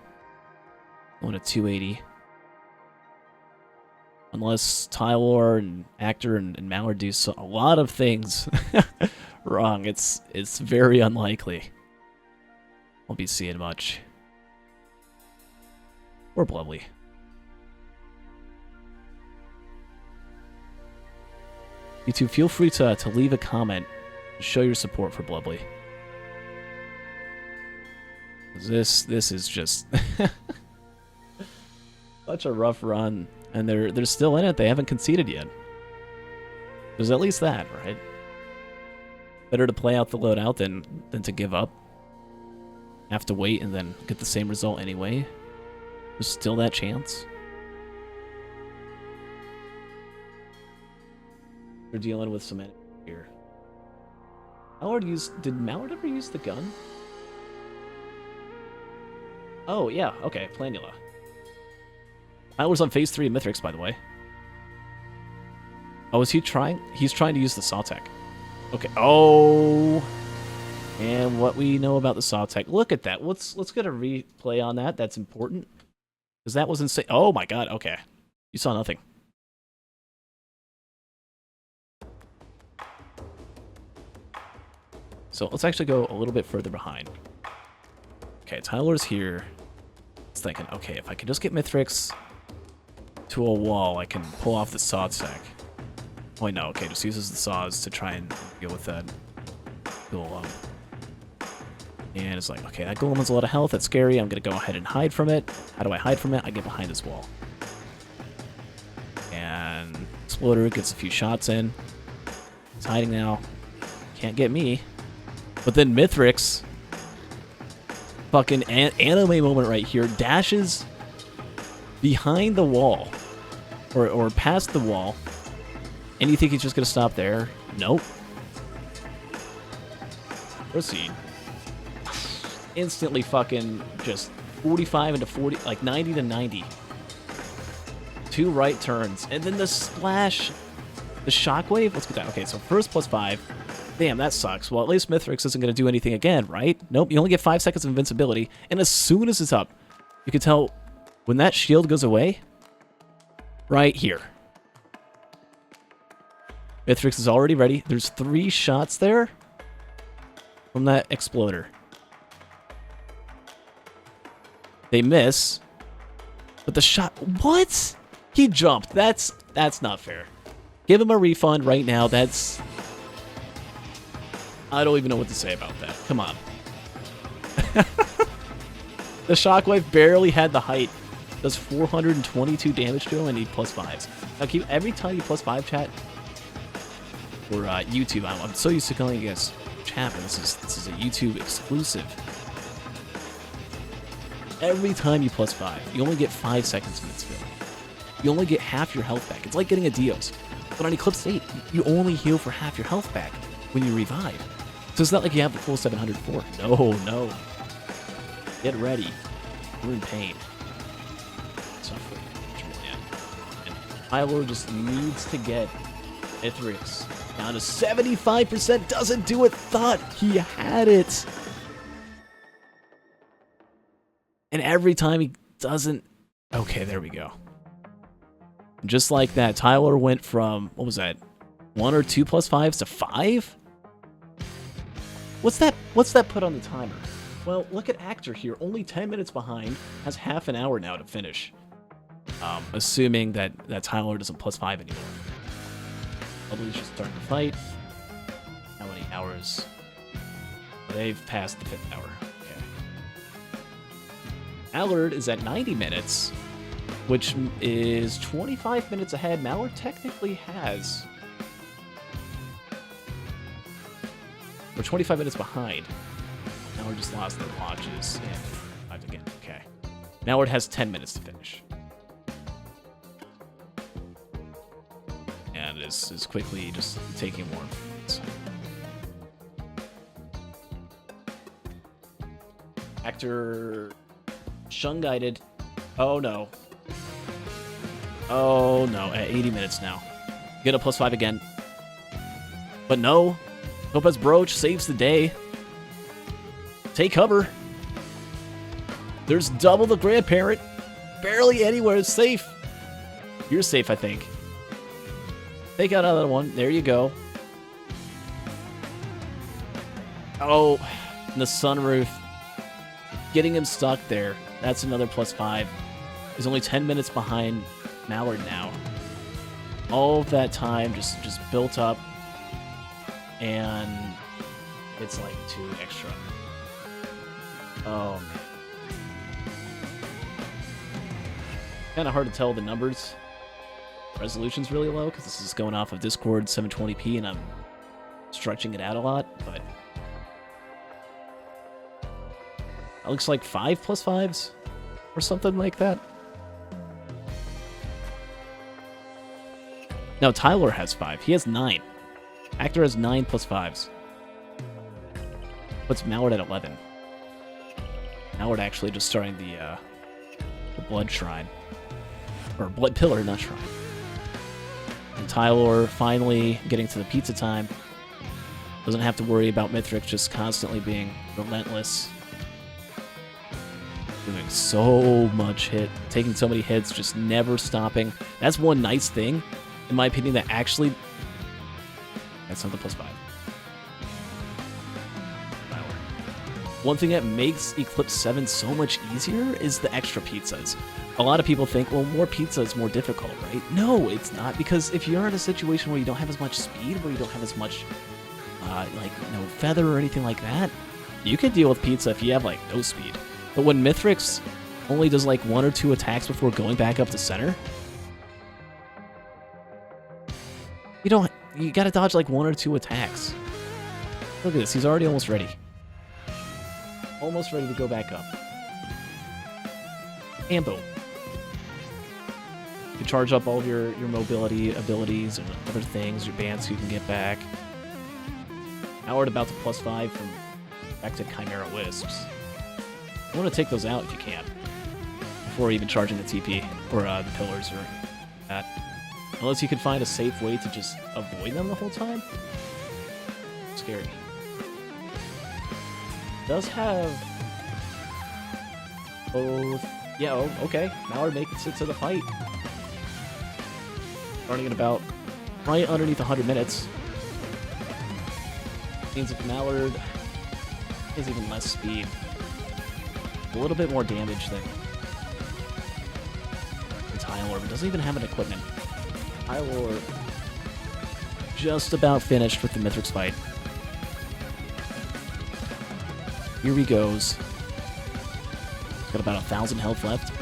Going to 280. Unless Tyler and AKDRER and Mallard do a lot of things wrong, it's very unlikely. Won't be seeing much. Or Blubbly. You two, feel free to leave a comment and show your support for Blubbly. This is just such a rough run, and they're still in it. They haven't conceded yet. There's at least that, right? Better to play out the loadout than to give up. Have to wait and then get the same result anyway. There's still that chance. They're dealing with some enemies here. Did Mallard ever use the gun? Oh, yeah, okay, Planula. Mallard's on Phase 3 of Mithrix, by the way. Oh, is he trying? He's trying to use the Sawtech. Okay, oh... And what we know about the Sawtech. Look at that. Let's get a replay on that. That's important. Because that was insane. Oh my god, okay. You saw nothing. So let's actually go a little bit further behind. Okay, Tyler's here. It's thinking, okay, if I can just get Mithrix to a wall, I can pull off the Sawtech. Oh, wait, no, okay, just uses the saws to try and deal with that golem. And it's like, okay, that golem has a lot of health, that's scary, I'm gonna go ahead and hide from it. How do I hide from it? I get behind this wall. And Exploder gets a few shots in. He's hiding now. Can't get me. But then Mithrix, fucking anime moment right here, dashes behind the wall, or past the wall, and you think he's just gonna stop there? Nope. Proceed. Instantly fucking just 45 into 40, like 90 to 90. 2 right turns, and then the splash, the shockwave. Let's get that. Okay, so first +5. Damn, that sucks. Well, at least Mithrix isn't going to do anything again, right? Nope, you only get 5 seconds of invincibility, and as soon as it's up, you can tell when that shield goes away, right here. Mithrix is already ready. There's 3 shots there from that Exploder. They miss, but the shot... What? He jumped. That's not fair. Give him a refund right now. That's... I don't even know what to say about that. Come on. The Shockwave barely had the height. Does 422 damage to him and he +5s. Now keep every time you +5 chat for YouTube. I'm so used to calling you guys chat, but this is a YouTube exclusive. Every time you +5, you only get 5 seconds in its fill. You only get half your health back. It's like getting a Dios. But on Eclipse 8, you only heal for half your health back when you revive. So it's not like you have the full 704. No. Get ready. You're in pain. Suffering. And Tyler just needs to get Ithrix down to 75%. Doesn't do it. Thought he had it. And every time he doesn't... Okay, there we go. Just like that, Tyler went from, what was that, 1 or 2 +5s to 5? What's that put on the timer? Well, look at AKDRER here, only 10 minutes behind, has half an hour now to finish. Assuming that Tyler doesn't +5 anymore. Blubbly's just starting to fight. How many hours? They've passed the 5th hour. Mallard is at 90 minutes, which is 25 minutes ahead. Mallard technically has... We're 25 minutes behind. Mallard just lost their watches and 5 again. Okay. Mallard has 10 minutes to finish. And is quickly just taking more points. AKDRER... Shun guided. Oh no. Oh no. At 80 minutes now. Get a +5 again. But no. Topaz Brooch saves the day. Take cover. There's double the grandparent. Barely anywhere is safe. You're safe, I think. Take out another one. There you go. Oh. In the sunroof. Getting him stuck there. That's another +5. He's only 10 minutes behind Mallard now. All of that time just built up. And it's like 2 extra. Oh, man. Kind of hard to tell the numbers. Resolution's really low because this is going off of Discord 720p and I'm stretching it out a lot, but... That looks like 5 +5s or something like that. No, Tyler has 5. He has 9. AKDRER has 9 +5s. Puts Mallard at 11. Mallard actually just starting the Blood Shrine. Or Blood Pillar, not Shrine. And Tyler finally getting to the pizza time. Doesn't have to worry about Mithrix just constantly being relentless. Doing so much hit. Taking so many hits, just never stopping. That's one nice thing, in my opinion, that actually... That's not the +5. One thing that makes Eclipse 7 so much easier is the extra pizzas. A lot of people think, well, more pizza is more difficult, right? No, it's not, because if you're in a situation where you don't have as much speed, where you don't have as much, feather or anything like that, you can deal with pizza if you have, no speed. But when Mithrix only does, 1 or 2 attacks before going back up to center, you gotta dodge, 1 or 2 attacks. Look at this, he's already almost ready. Almost ready to go back up. And boom. You charge up all of your mobility abilities and other things, your bands you can get back. Now we're at about to +5 from back to Chimera Wisps. You want to take those out if you can. Before even charging the TP or the pillars or that. Unless you can find a safe way to just avoid them the whole time. Scary. Does have both. Yeah, okay. Mallard makes it to the fight. Starting at about right underneath 100 minutes. Means if Mallard has even less speed, a little bit more damage than Tyler, but doesn't even have an equipment. Tyler just about finished with the Mithrix fight. Here he goes. Got about 1,000 health left.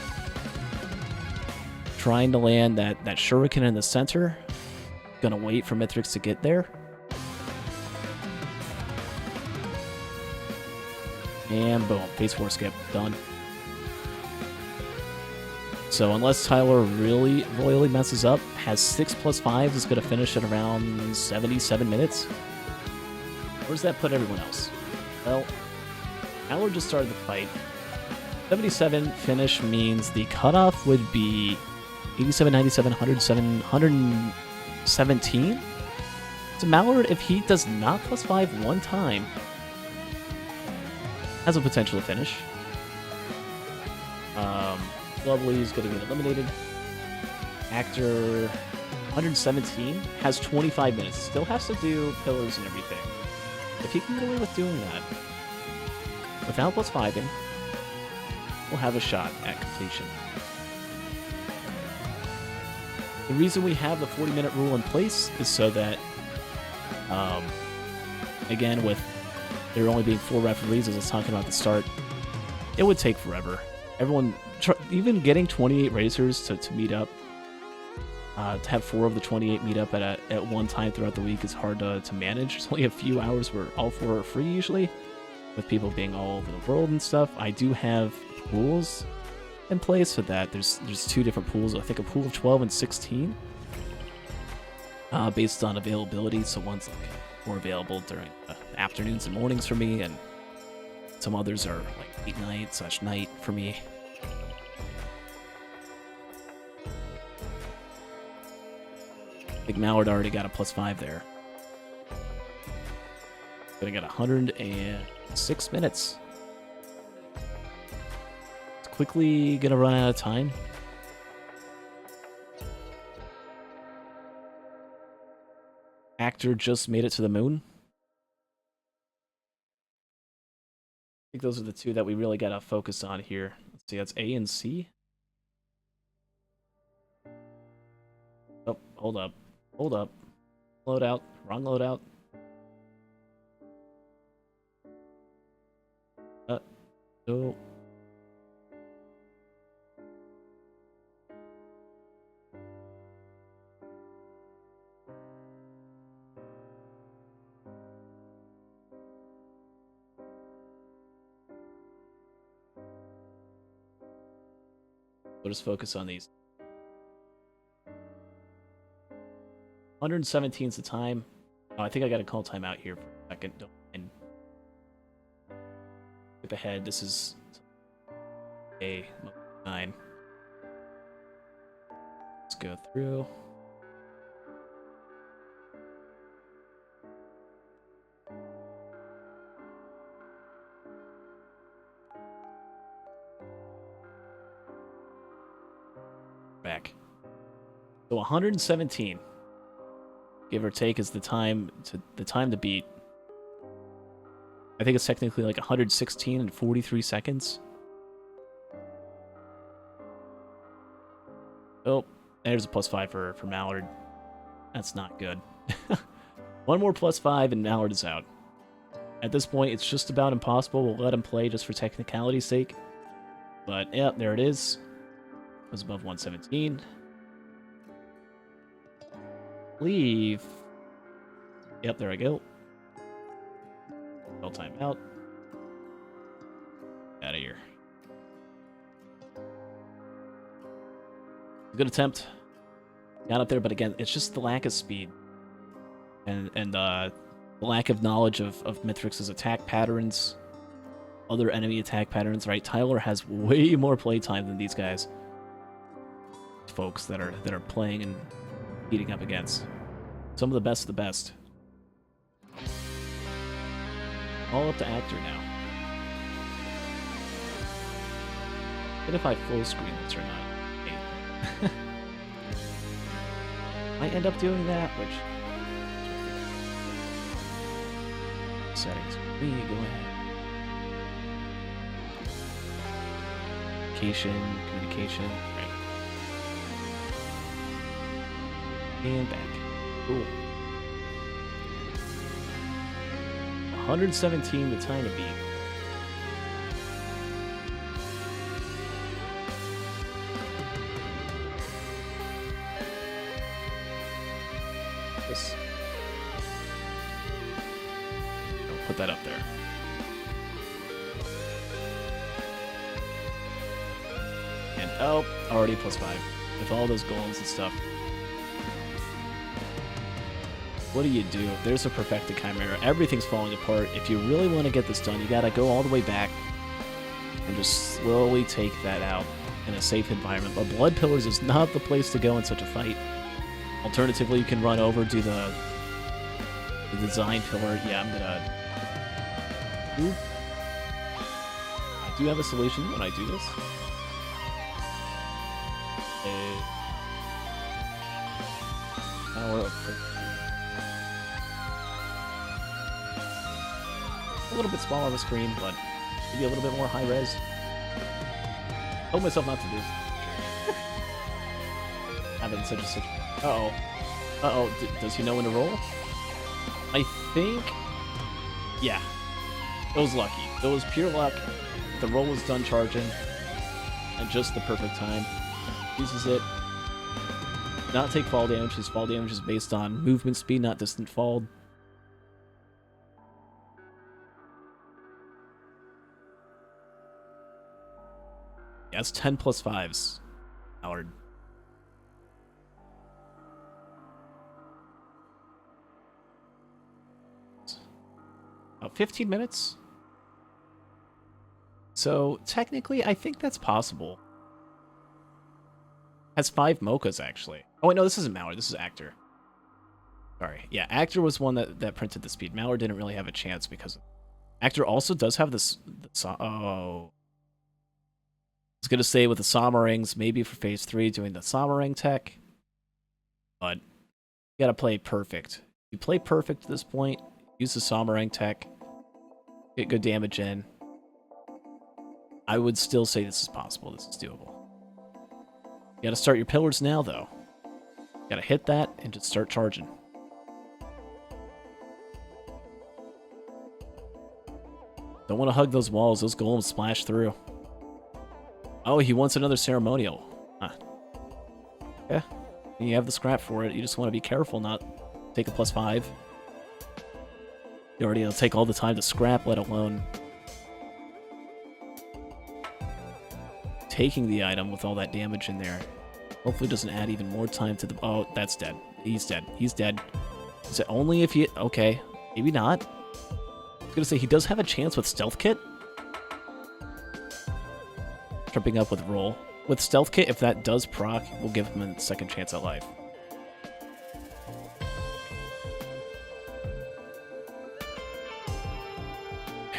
Trying to land that shuriken in the center. Gonna wait for Mithrix to get there. And boom, phase 4 skip, done. So unless Tyler really royally messes up, has 6+5, is gonna finish at around 77 minutes. Where does that put everyone else? Well, Tyler just started the fight. 77 finish means the cutoff would be 87, 97, 107, 117. So Mallard, if he does not +5 one time, has a potential to finish. Blubbly is going to get eliminated. AKDRER 117 has 25 minutes. Still has to do pillars and everything. If he can get away with doing that, without +5ing, we'll have a shot at completion. The reason we have the 40-minute rule in place is so that, again, with there only being 4 referees, as I was talking about at the start, it would take forever. Everyone, even getting 28 racers to meet up, to have 4 of the 28 meet up at one time throughout the week is hard to manage. There's only a few hours where all 4 are free usually, with people being all over the world and stuff. I do have pools in place for that. There's 2 different pools. I think a pool of 12 and 16, based on availability. So one's like more available during afternoons and mornings for me, and some others are like late night/night for me. I think Mallard already got a +5 there. Gonna get 106 minutes. It's quickly gonna run out of time. AKDRER just made it to the moon. I think those are the 2 that we really gotta focus on here. Let's see, that's A and C. Oh, hold up. Loadout. Wrong loadout. No. We'll just focus on these. 117 is the time. Oh, I think I got to call timeout here for a second. Don't mind. Skip ahead. This is a 9. Let's go through. Back. So 117. Give or take is the time to beat. I think it's technically like 116 and 43 seconds. Oh, there's a +5 for Mallard. That's not good. One more +5 and Mallard is out. At this point, it's just about impossible. We'll let him play just for technicality's sake. But yeah, there it is. It was above 117. Leave. Yep, there I go. No time out. Out of here. Good attempt. Got up there, but again, it's just the lack of speed. And the lack of knowledge of Mithrix's attack patterns. Other enemy attack patterns, right? Tyler has way more playtime than these guys. Folks that are playing and beating up against. Some of the best of the best. All up to AKDRER now. What if I full screen this or not? I end up doing that, which settings for me, go ahead. Communication, right. And back. Cool. 117 the time to beat. This. I'll put that up there. And oh, already +5 with all those golems and stuff. What do you do? If there's a perfected Chimera, everything's falling apart. If you really want to get this done, you gotta go all the way back and just slowly take that out in a safe environment. But Blood Pillars is not the place to go in such a fight. Alternatively, you can run over, do the design pillar. Yeah, I'm gonna... Ooh. I do have a solution when I do this. A little bit smaller of a screen, but maybe a little bit more high res. Told myself not to do this. Having such a situation. Uh-oh. Uh-oh. Does he know when to roll? I think... Yeah. It was lucky. It was pure luck. The roll was done charging. And just the perfect time. Uses it. Not take fall damage. His fall damage is based on movement speed, not distant fall. Yeah, it's 10 plus 5s. Howard. About 15 minutes. So, technically, I think that's possible. Has 5 mochas, actually. Oh, wait, no, this isn't Mauer. This is AKDRER. Sorry. Yeah, AKDRER was one that printed the speed. Mauer didn't really have a chance because... AKDRER also does have this... Oh... I was going to say with the Somerings, maybe for Phase 3, doing the Somering tech. But you got to play perfect. You play perfect at this point, use the Somering tech, get good damage in. I would still say this is possible. This is doable. You got to start your pillars now, though. You got to hit that and just start charging. Don't want to hug those walls. Those golems splash through. Oh, he wants another ceremonial. Huh. Yeah. You have the scrap for it. You just want to be careful not take a +5. You already take all the time to scrap, let alone taking the item with all that damage in there. Hopefully doesn't add even more time to the... Oh, that's dead. He's dead. He's dead. Is it only if you... Okay. Maybe not. I was going to say, he does have a chance with Stealth Kit. Tripping up with roll. With Stealth Kit, if that does proc, we'll give him a second chance at life.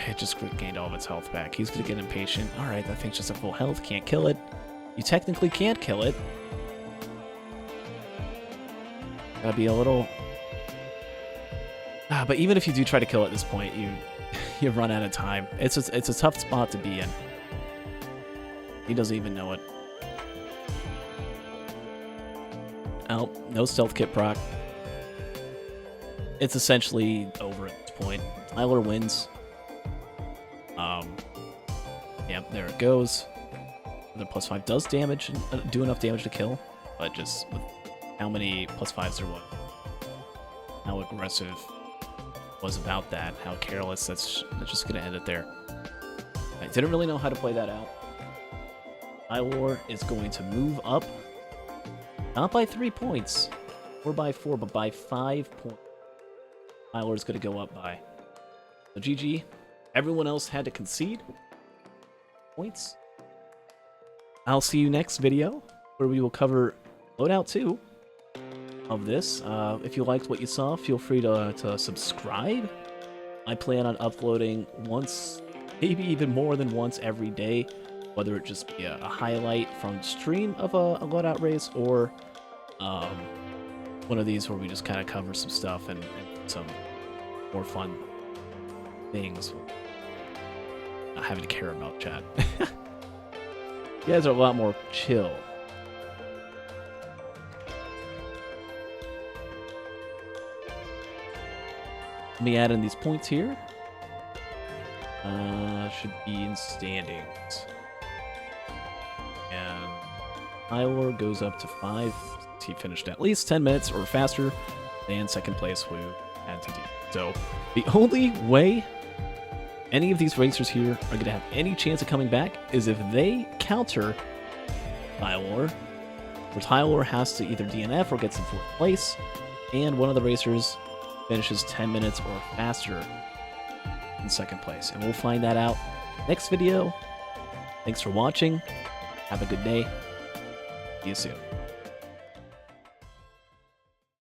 It just gained all of its health back. He's gonna get impatient. Alright, that thing's just at full health. Can't kill it. You technically can't kill it. Gotta be a little... but even if you do try to kill it at this point, you run out of time. It's a tough spot to be in. He doesn't even know it. Oh, no Stealth Kit proc. It's essentially over at this point. Tyler wins. Yep, there it goes. The +5 does damage, do enough damage to kill, but just with how many +5s there was. How aggressive was about that, how careless, that's just gonna end it there. I didn't really know how to play that out. Tyler is going to move up, not by 3 points, or by 4, but by 5 points. Tyler is going to go up by. So GG. Everyone else had to concede points. I'll see you next video, where we will cover loadout 2 of this. If you liked what you saw, feel free to subscribe. I plan on uploading once, maybe even more than once every day. Whether it just be a highlight from stream of a loadout race, or one of these where we just kind of cover some stuff and some more fun things. Not having to care about chat. You guys are a lot more chill. Let me add in these points here. should be in standings. And Tyler goes up to 5. He finished at least 10 minutes or faster than second place who had to do. So the only way any of these racers here are going to have any chance of coming back is if they counter Tyler, where Tyler has to either DNF or gets in 4th place, and one of the racers finishes 10 minutes or faster in second place. And we'll find that out next video. Thanks for watching. Have a good day. See you soon.